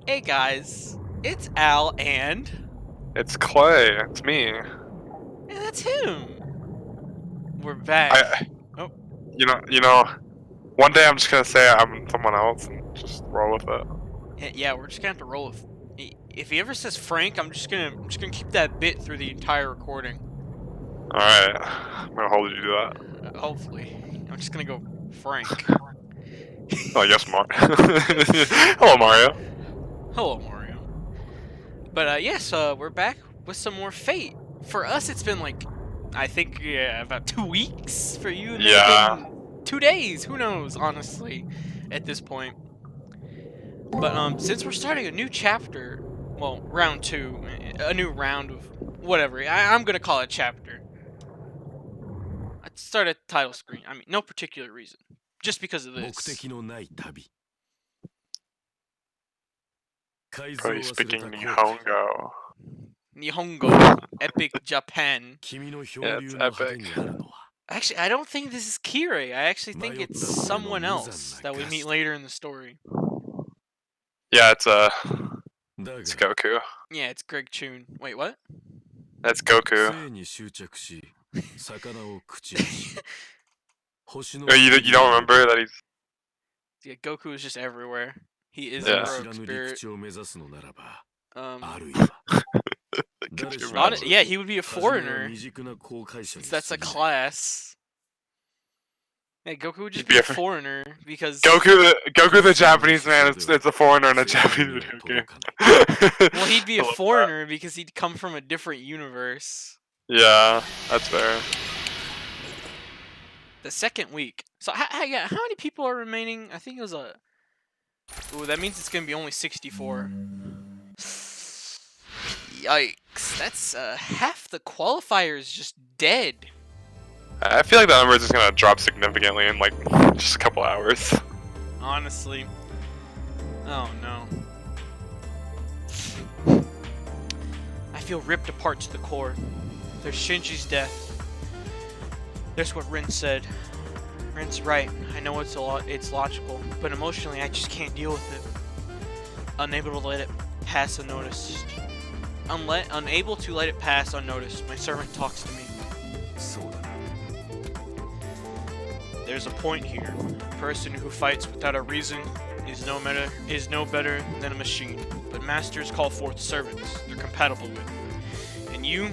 Hey guys, it's Al and It's Clay. It's me. that's him. We're back. I, one day I'm just gonna say I'm someone else and just roll with it. Yeah, we're just gonna have to roll with. If he ever says Frank, I'm just gonna keep that bit through the entire recording. All right, I'm gonna hold you to that. Hopefully, I'm just gonna go Frank. Oh yes, Mario. Hello, Mario. Hello, Mario. But yes, we're back with some more Fate. For us, it's been like, I think, about 2 weeks. For you, it may have been 2 days. Who knows, honestly, at this point. But since we're starting a new chapter, well, round 2, a new round of whatever. I'm gonna call it chapter. I'd start at the title screen. I mean, no particular reason, just because of this. Probably speaking Nihongo. Nihongo, epic Japan. Yeah, it's epic. Actually, I don't think this is Kirei. I actually think it's someone else that we meet later in the story. Yeah, it's Goku. Yeah, it's Greg Chun. Wait, what? That's Goku. Oh, you don't remember that he's? Yeah, Goku is just everywhere. He is Yeah. a rogue spirit. Could you Yeah, he would be a foreigner. Since that's a class. Yeah, Goku would just be a foreigner because Goku the Japanese man. It's a foreigner in a Japanese video game. Well, he'd be a foreigner because he'd come from a different universe. Yeah, that's fair. The second week. So how many people are remaining? I think it was a. Ooh, that means it's gonna be only 64. Yikes! That's half the qualifiers just dead. I feel like that number is just gonna drop significantly in like just a couple hours. Honestly. Oh no. I feel ripped apart to the core. There's Shinji's death. There's what Rin said. Rin's right. I know it's logical, but emotionally I just can't deal with it. Unable to let it pass unnoticed. Unable to let it pass unnoticed. My servant talks to me. There's a point here. A person who fights without a reason is no better than a machine. But masters call forth servants they're compatible with. And you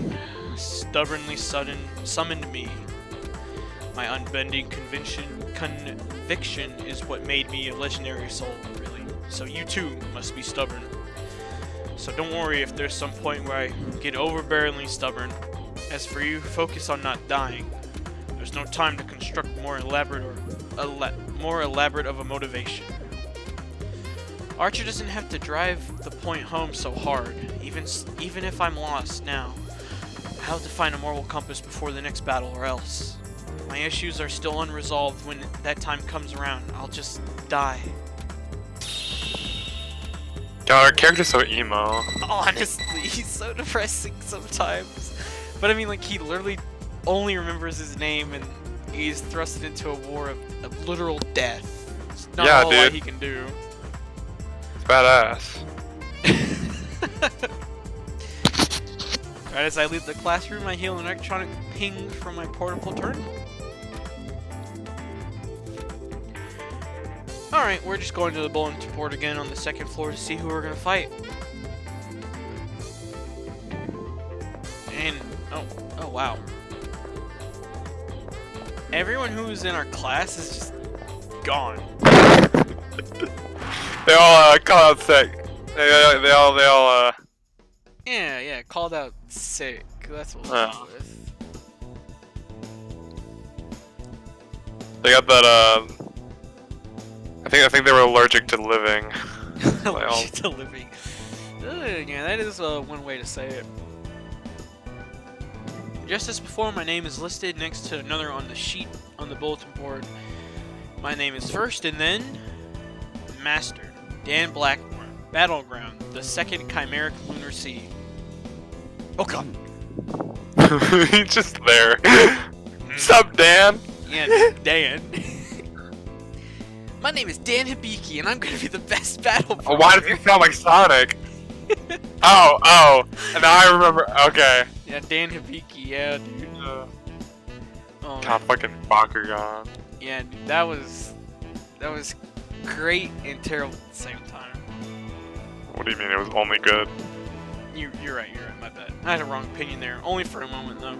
stubbornly summoned me. My unbending conviction is what made me a legendary soul, really. So you too must be stubborn. So don't worry if there's some point where I get overbearingly stubborn. As for you, focus on not dying. There's no time to construct more elaborate of a motivation. Archer doesn't have to drive the point home so hard. Even if I'm lost now, I have to find a moral compass before the next battle, or else my issues are still unresolved. When that time comes around, I'll just die. God, our character's so emo. Honestly, he's so depressing sometimes. But I mean, like, he literally only remembers his name and he's thrusted into a war of literal death. It's not a whole lot he can do. It's badass. Right as I leave the classroom, I hear an electronic ping from my portable terminal. Alright, we're just going to the bulletin board again on the second floor to see who we're gonna fight. And, oh wow. Everyone who's in our class is just gone. They all call out sick. They all Yeah, called out sick. That's what we're going with. They got that I think they were allergic to living. Allergic to living. Yeah, that is one way to say it. Just as before, my name is listed next to another on the sheet on the bulletin board. My name is first, and then Master Dan Blackmore, Battleground, the second Chimeric Lunar Sea. Oh god. He's just there. What's up, Dan? Yeah, Dan. My name is Dan Hibiki, and I'm gonna be the best battle Oh, why does he sound like Sonic? Oh, and now I remember. Okay. Yeah, Dan Hibiki, yeah, dude. Oh, God, fucking Bakugan. yeah, dude, that was great and terrible at the same time. What do you mean it was only good? You're right, my bad. I had a wrong opinion there, only for a moment though.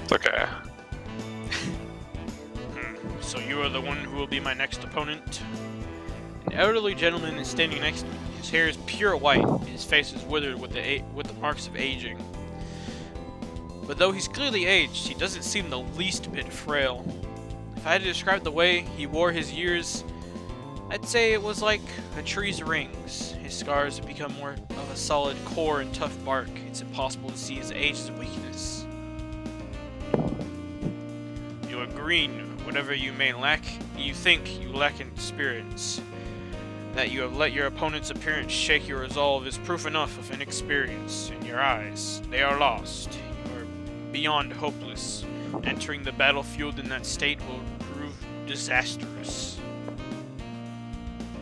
It's okay. So you are the one who will be my next opponent? An elderly gentleman is standing next to me. His hair is pure white, and his face is withered with the marks of aging. But though he's clearly aged, he doesn't seem the least bit frail. If I had to describe the way he wore his years, I'd say it was like a tree's rings. His scars have become more of a solid core and tough bark. It's impossible to see his age as a weakness. You are green. Whatever you may lack, you think you lack in experience. That you have let your opponent's appearance shake your resolve is proof enough of inexperience. In your eyes, they are lost. You are beyond hopeless. Entering the battlefield in that state will prove disastrous.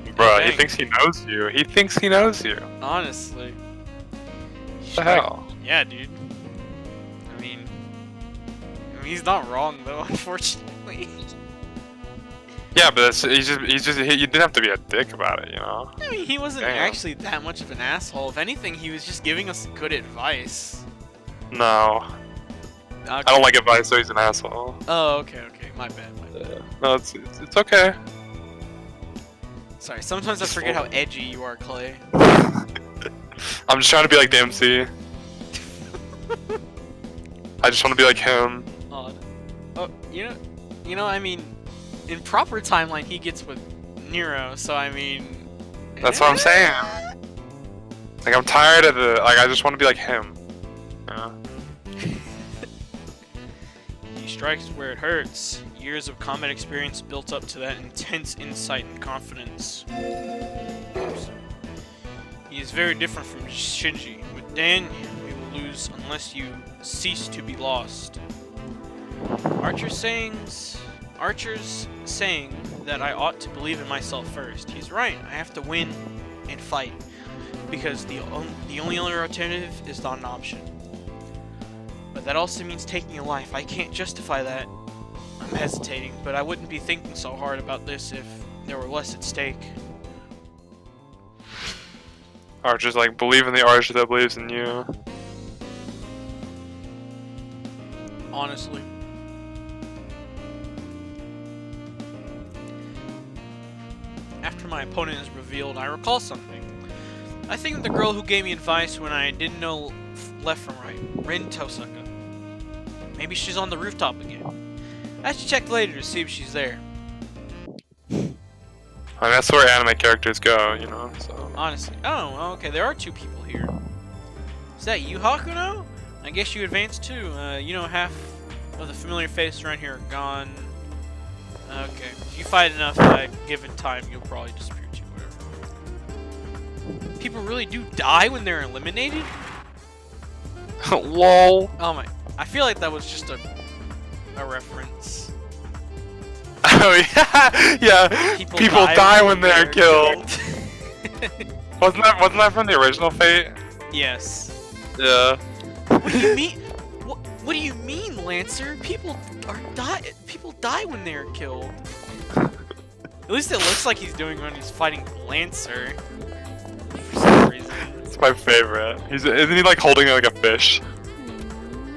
Bruh, he Dang. thinks he knows you. He thinks he knows you. Honestly. What the hell? Yeah, dude. I mean, he's not wrong though, unfortunately. Yeah, but he you didn't have to be a dick about it, you know? I mean, he wasn't Damn. actually that much of an asshole. If anything, he was just giving us good advice. No. Okay. I don't like advice, so he's an asshole. Oh, okay, my bad. No, it's okay. Sorry, sometimes I forget how edgy you are, Clay. I'm just trying to be like the MC. I just want to be like him. Odd. Oh, you know, I mean, in proper timeline, he gets with Nero, so I mean... That's what I'm saying. Like, I'm tired of I just want to be like him. Yeah. He strikes where it hurts. Years of combat experience built up to that intense insight and confidence. Oops. He is very different from Shinji. With Dan, we will lose unless you cease to be lost. Archer's saying that I ought to believe in myself first. He's right. I have to win and fight because the only other alternative is not an option. But that also means taking a life. I can't justify that. I'm hesitating, but I wouldn't be thinking so hard about this if there were less at stake. Archer's like, believe in the Archer that believes in you. Honestly. After my opponent is revealed, I recall something. I think of the girl who gave me advice when I didn't know left from right. Rin Tosaka. Maybe she's on the rooftop again. I should check later to see if she's there. I mean, that's where anime characters go, you know, so. Honestly. Oh, okay, there are two people here. Is that you, Hakuno? I guess you advanced too. You know, half of the familiar faces around here are gone. Okay. If you fight enough given time, you'll probably disappear too, whatever. People really do die when they're eliminated? Lol. Oh my. I feel like that was just a reference. Oh yeah, yeah. People die when they're killed. wasn't that from the original Fate? Yes. Yeah. What do you mean? What do you mean, Lancer? People die when they're killed. At least it looks like he's doing when he's fighting Lancer. For some reason. It's my favorite. Isn't he like holding like a fish?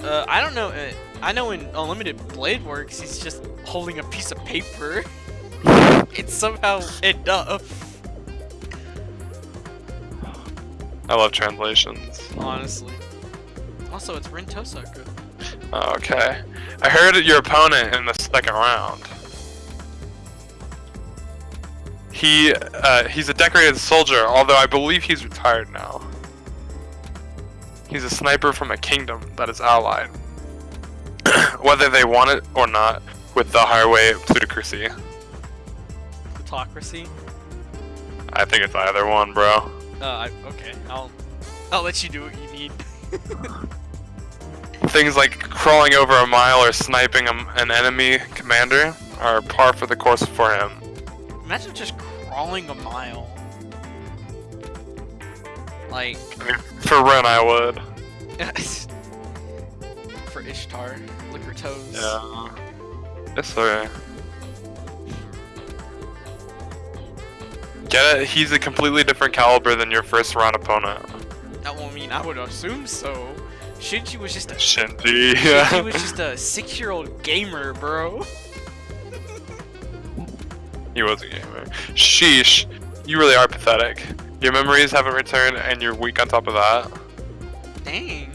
I don't know. I know in Unlimited Blade Works, he's just holding a piece of paper. It's somehow enough. I love translations. Honestly. Also, it's Rin Tosaka. Okay. I heard your opponent in the second round. He's a decorated soldier, although I believe he's retired now. He's a sniper from a kingdom that is allied, whether they want it or not, with the highway of plutocracy. Plutocracy? I think it's either one, bro. Okay. I'll let you do what you need. Things like crawling over a mile or sniping an enemy commander are par for the course for him. Imagine just crawling a mile. Like, I mean, for Ren, I would. for Ishtar, lick her toes. Yeah. Yes, sir. Get it? He's a completely different caliber than your first round opponent. Well, I mean, I would assume so. Shinji was just a Shinji, yeah. Shinji was just a 6-year-old gamer, bro. He was a gamer. Sheesh, you really are pathetic. Your memories haven't returned, and you're weak on top of that. Dang.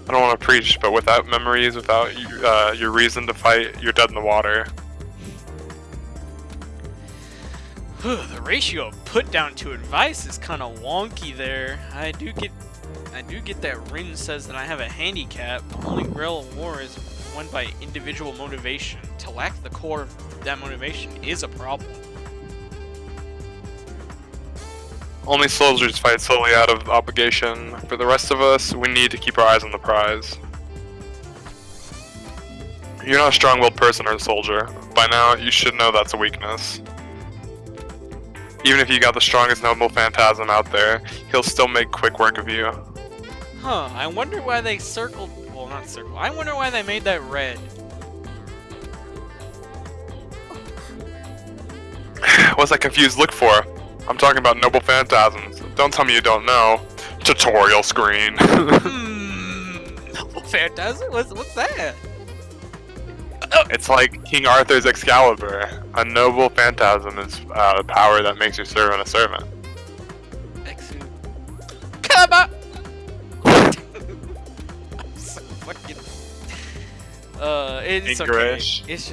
I don't want to preach, but without memories, without your reason to fight, you're dead in the water. The ratio of put down to advice is kind of wonky there. I do get that Rin says that I have a handicap. The only real war is won by individual motivation. To lack the core of that motivation is a problem. Only soldiers fight solely out of obligation. For the rest of us, we need to keep our eyes on the prize. You're not a strong-willed person or a soldier. By now, you should know that's a weakness. Even if you got the strongest noble phantasm out there, he'll still make quick work of you. Huh, I wonder why they circled... Well, not circled. I wonder why they made that red. What's that confused look for? I'm talking about noble phantasms. Don't tell me you don't know. Tutorial screen. Noble phantasm? What's that? It's like King Arthur's Excalibur. A noble phantasm is a power that makes your servant a servant. Exu. Come on! I'm so fucking... it's English. okay. It's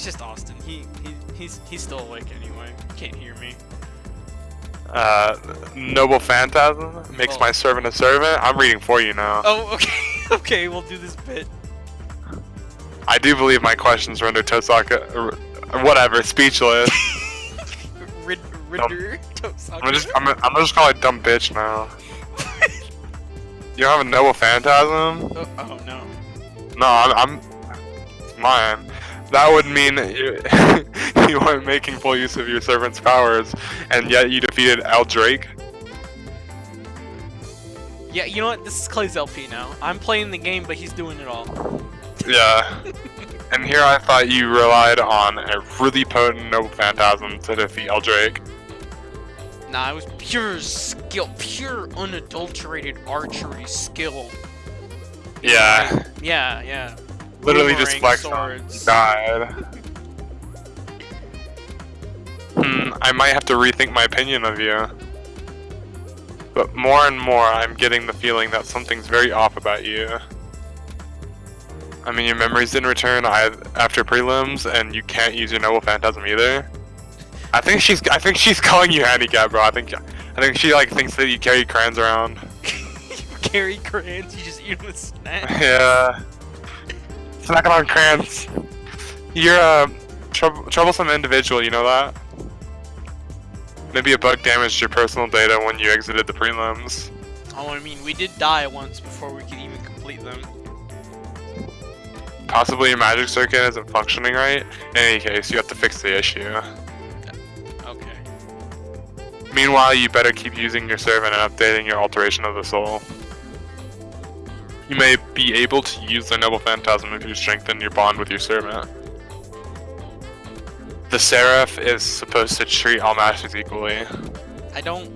just Austin. He's still awake anyway. He can't hear me. Noble phantasm makes my servant a servant. I'm reading for you now. Oh, okay. Okay, we'll do this bit. I do believe my questions render Tosaka, whatever, speechless. Rinder Tosaka. I'm just call it dumb bitch now. You don't have a noble phantasm? Oh no. No, I'm it's mine. That would mean you weren't making full use of your servant's powers, and yet you defeated Eldrake. Yeah, you know what? This is Clay's LP now. I'm playing the game, but he's doing it all. Yeah. And here I thought you relied on a really potent noble phantasm to defeat Eldrake. Nah, it was pure skill, pure unadulterated archery skill. Yeah. Yeah. Literally just Boomerang flexed on. swords. Died. I might have to rethink my opinion of you. But more and more, I'm getting the feeling that something's very off about you. I mean, your memories didn't return after prelims, and you can't use your noble phantasm either. I think she's calling you handicap, bro. I think she like thinks that you carry crayons around. You carry crayons? You just eat them with snacks? Yeah. Snacking on crayons. You're a troublesome individual, you know that? Maybe a bug damaged your personal data when you exited the prelims. Oh, I mean, we did die once before we could even complete them. Possibly your magic circuit isn't functioning right. In any case, you have to fix the issue. Okay. Meanwhile, you better keep using your servant and updating your alteration of the soul. You may be able to use the noble phantasm if you strengthen your bond with your servant. The Seraph is supposed to treat all masters equally. I don't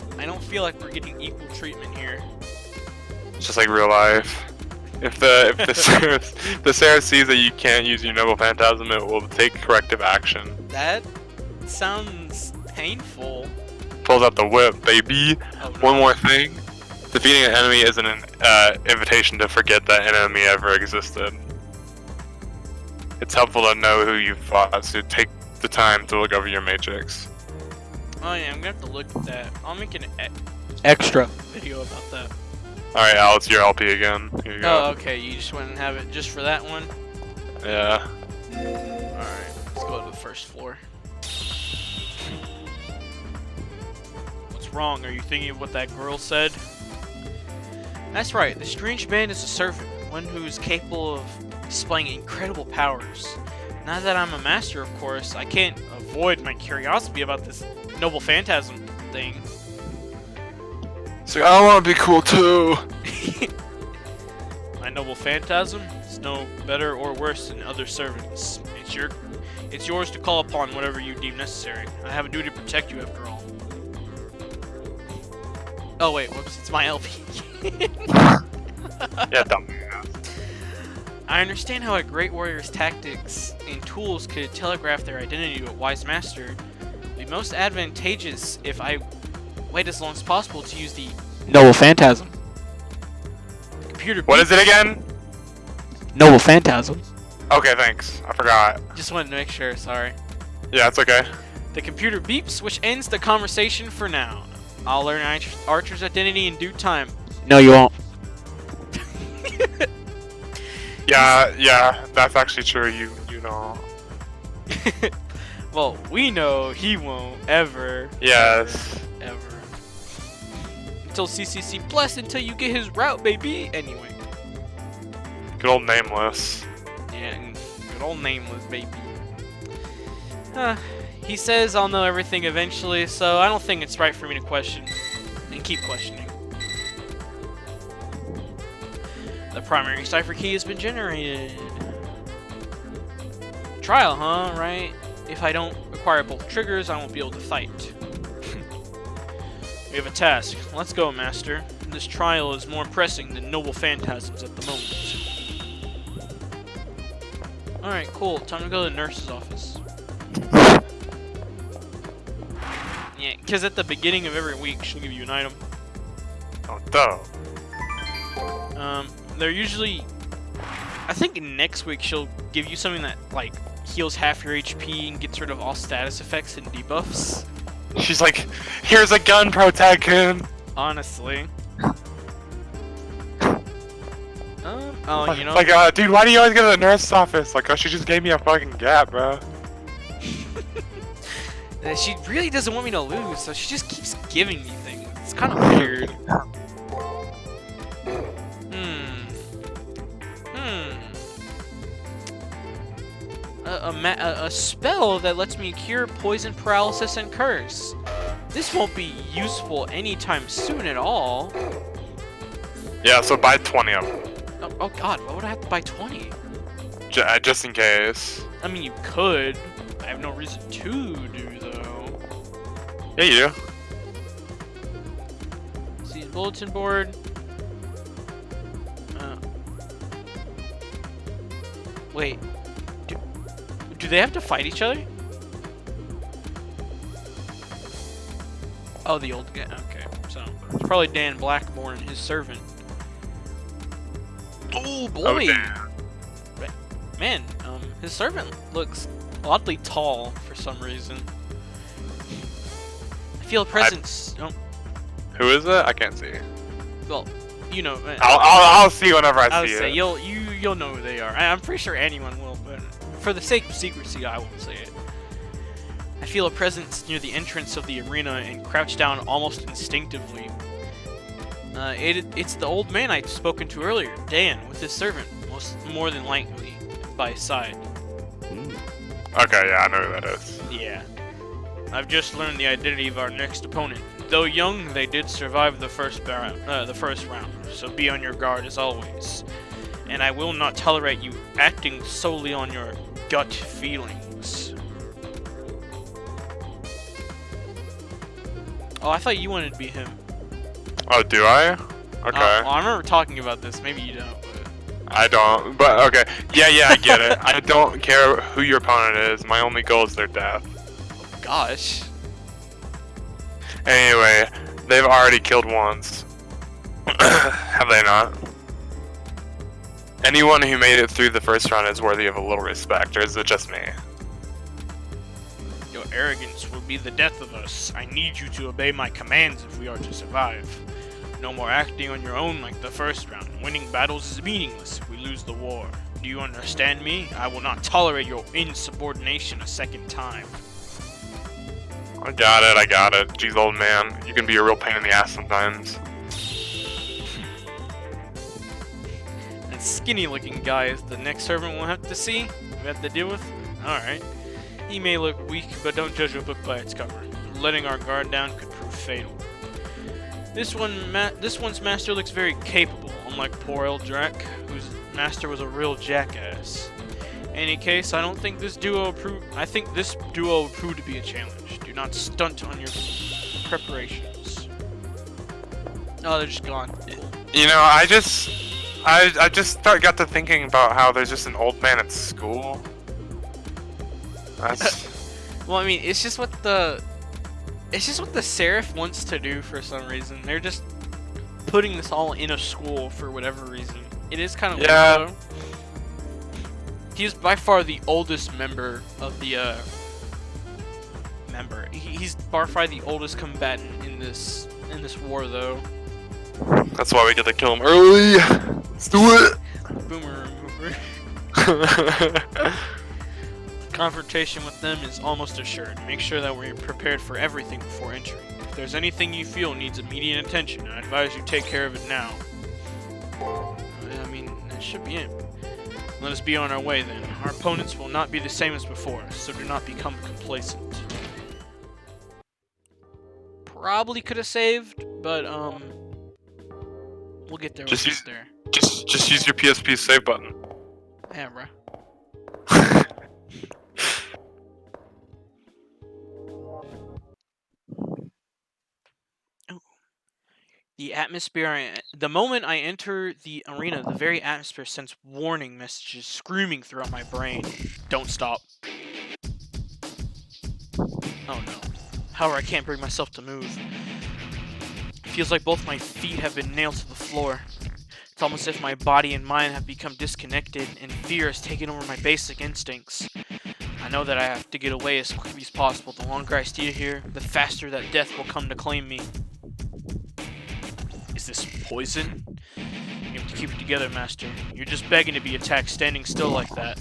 feel like we're getting equal treatment here. It's just like real life. If the Seraph sees that you can't use your noble phantasm, it will take corrective action. That sounds painful. Pulls out the whip, baby. Oh, no. One more thing. Defeating an enemy isn't an invitation to forget that enemy ever existed. It's helpful to know who you fought, so take the time to look over your matrix. Oh yeah, I'm gonna have to look at that. I'll make an extra video about that. Alright, Al, it's your LP again. Here you go. Oh, okay, you just went and have it just for that one? Yeah. Alright, let's go to the first floor. What's wrong? Are you thinking of what that girl said? That's right, the strange man is a servant, one who is capable of displaying incredible powers. Now that I'm a master, of course, I can't avoid my curiosity about this noble phantasm thing. So I want to be cool too. My noble phantasm is no better or worse than other servants. It's yours to call upon whatever you deem necessary. I have a duty to protect you after all. Oh wait, whoops, it's my LP. Yeah, dumb. I understand how a great warrior's tactics and tools could telegraph their identity to a wise master. It would be most advantageous if I wait as long as possible to use the noble phantasm. The computer. What is it again? Noble phantasm. Okay, thanks. I forgot. Just wanted to make sure. Sorry. Yeah, it's okay. The computer beeps, which ends the conversation for now. I'll learn Archer's identity in due time. No, you won't. Yeah, that's actually true. You know. Well, we know he won't ever. Yes. Ever. Until CCC Plus, until you get his route, baby. Anyway. Good old nameless. Yeah, good old nameless, baby. He says I'll know everything eventually, so I don't think it's right for me to question and keep questioning. The primary cipher key has been generated. Trial, huh? Right? If I don't acquire both triggers, I won't be able to fight. We have a task. Let's go, Master. This trial is more pressing than noble phantasms at the moment. Alright, cool. Time to go to the nurse's office. Yeah, because at the beginning of every week, she'll give you an item. Oh, duh. They're usually... I think next week she'll give you something that, like, heals half your HP and gets rid of all status effects and debuffs. She's like, here's a gun, Protag-kun. Honestly. Oh, you know... Like, dude, why do you always go to the nurse's office? Like, oh, she just gave me a fucking gap, bro. She really doesn't want me to lose, so she just keeps giving me things. It's kind of weird. A spell that lets me cure poison, paralysis, and curse. This won't be useful anytime soon at all. Yeah, so buy 20 of them. Oh god, why would I have to buy 20? Just in case. I mean, you could. I have no reason to do, though. Yeah, you do. See, bulletin board. Wait. Do they have to fight each other? Oh, the old guy. Okay, so it's probably Dan Blackmore and his servant. Oh boy! Oh, damn. Man, his servant looks oddly tall for some reason. I feel a presence. Who is it? I can't see. Well, you know. I'll see whenever I see it. You'll know who they are. I'm pretty sure anyone will, but for the sake of secrecy, I won't say it. I feel a presence near the entrance of the arena and crouch down almost instinctively. It's the old man I'd spoken to earlier, Dan, with his servant, more than likely by his side. Okay, yeah, I know who that is. Yeah. I've just learned the identity of our next opponent. Though young, they did survive the first round, so be on your guard as always. And I will not tolerate you acting solely on your gut feelings. Oh, I thought you wanted to be him. Oh, do I? Okay. Well, I remember talking about this. Maybe you don't, but... I don't, but okay. Yeah, I get it. I don't care who your opponent is. My only goal is their death. Oh, gosh. Anyway, they've already killed once. Have they not? Anyone who made it through the first round is worthy of a little respect, or is it just me? Your arrogance will be the death of us. I need you to obey my commands if we are to survive. No more acting on your own like the first round. Winning battles is meaningless if we lose the war. Do you understand me? I will not tolerate your insubordination a second time. I got it. Jeez, old man. You can be a real pain in the ass sometimes. That skinny looking guy is the next servant we'll have to see. We have to deal with. Alright. He may look weak, but don't judge a book by its cover. Letting our guard down could prove fatal. This one's master looks very capable, unlike poor Eldrak, whose master was a real jackass. In any case, I think this duo will prove to be a challenge. Do not stunt on your preparations. Oh, they're just gone. You know, I just got to thinking about how there's just an old man at school. That's well, I mean, it's just what the Seraph wants to do for some reason. They're just putting this all in a school for whatever reason. It is kind of weird, though. He's by far the oldest member of the He's by far the oldest combatant in this war, though. That's why we get to kill him early. Let's do it. Boomer remover. Confrontation with them is almost assured. Make sure that we're prepared for everything before entering. If there's anything you feel needs immediate attention, I advise you take care of it now. I mean, that should be it. Let us be on our way then. Our opponents will not be the same as before, so do not become complacent. Probably could have saved, but we'll get there. Just use your PSP save button. Yeah, bro. The atmosphere, the moment I enter the arena, the very atmosphere sends warning messages screaming throughout my brain. Don't stop. Oh no. However, I can't bring myself to move. It feels like both my feet have been nailed to the floor. It's almost as if my body and mind have become disconnected, and fear has taken over my basic instincts. I know that I have to get away as quickly as possible. The longer I stay here, the faster that death will come to claim me. Is this poison? You have to keep it together, Master. You're just begging to be attacked standing still like that.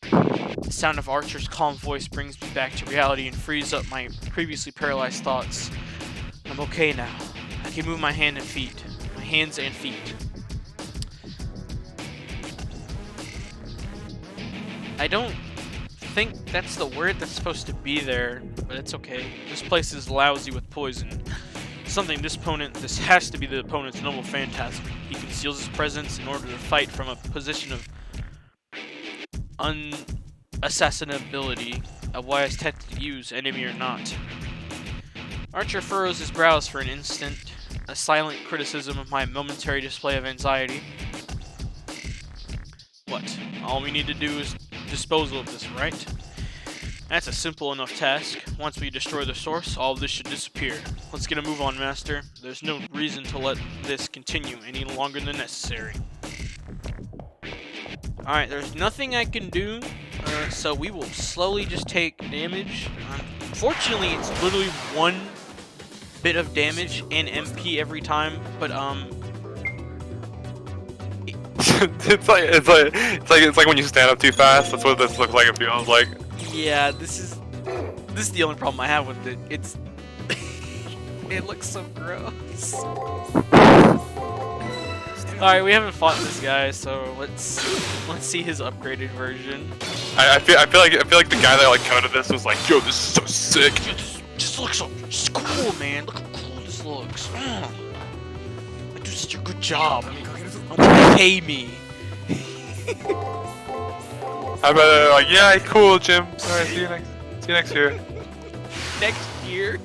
The sound of Archer's calm voice brings me back to reality and frees up my previously paralyzed thoughts. I'm okay now. I can move my hands and feet. I don't think that's the word that's supposed to be there, but it's okay. This place is lousy with poison. This has to be the opponent's noble phantasm. He conceals his presence in order to fight from a position of unassassinability, a wise tactic to use, enemy or not. Archer furrows his brows for an instant, a silent criticism of my momentary display of anxiety. What? All we need to do is dispose of this, right? That's a simple enough task. Once we destroy the source, all of this should disappear. Let's get a move on, Master. There's no reason to let this continue any longer than necessary. Alright, there's nothing I can do, so we will slowly just take damage. Fortunately, it's literally one bit of damage and MP every time, but it's like when you stand up too fast. That's what this looks like. It feels like. Yeah, this is the only problem I have with it. It's it looks so gross. Alright, we haven't fought this guy, so let's see his upgraded version. I feel like the guy that like coded this was like, yo, this is so sick. Just looks so cool, man. Look how cool this looks. I do such a good job. Pay me. I bet like, yeah, cool, Jim. Alright, see you next year. Next year?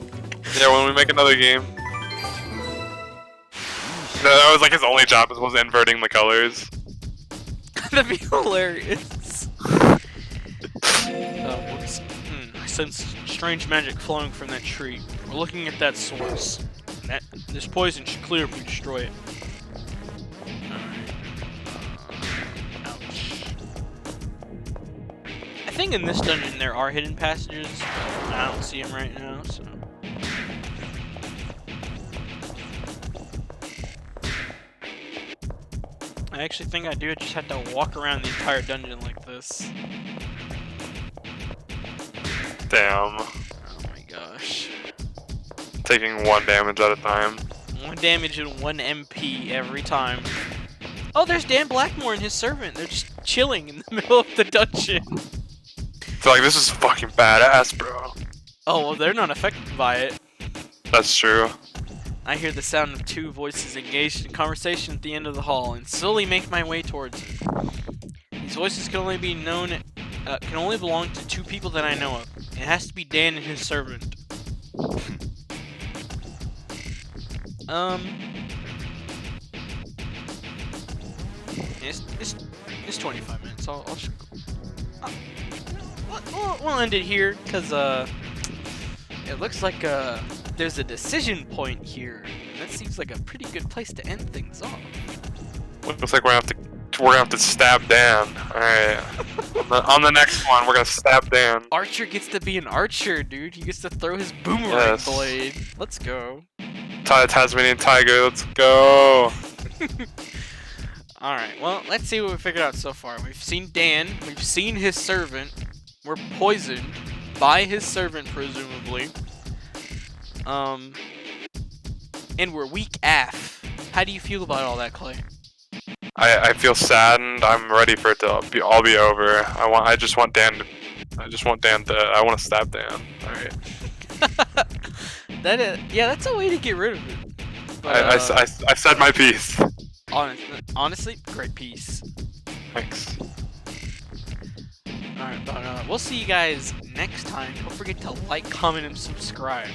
Yeah, when we make another game. That was like his only job was inverting the colors. That'd be hilarious. Whoops. I sense strange magic flowing from that tree. We're looking at that source. This poison should clear if we destroy it. Ouch. I think in this dungeon there are hidden passages, but I don't see them right now, so... I actually think I do just have to walk around the entire dungeon like this. Damn. Oh my gosh. Taking 1 damage at a time. 1 damage and 1 MP every time. Oh, there's Dan Blackmore and his servant. They're just chilling in the middle of the dungeon. It's feel like this is fucking badass, bro. Oh, well, they're not affected by it. That's true. I hear the sound of two voices engaged in conversation at the end of the hall and slowly make my way towards it. These voices can only belong to two people that I know of. It has to be Dan and his servant. It's 25 minutes. I'll just, we'll end it here because it looks like there's a decision point here. That seems like a pretty good place to end things off. Looks like we're gonna have to stab Dan. All right. On the next one, we're gonna stab Dan. Archer gets to be an archer, dude. He gets to throw his boomerang blade. Let's go. Tasmanian Tiger, let's go. Alright, well, let's see what we figured out so far. We've seen Dan, we've seen his servant, we're poisoned by his servant, presumably. And we're weak AF. How do you feel about all that, Clay? I feel saddened. I'm ready for it to all be over. I just want Dan to I want to stab Dan. Alright. Yeah, that's a way to get rid of it. But, I said my piece. Honestly, great piece. Thanks. Alright, but we'll see you guys next time. Don't forget to like, comment, and subscribe.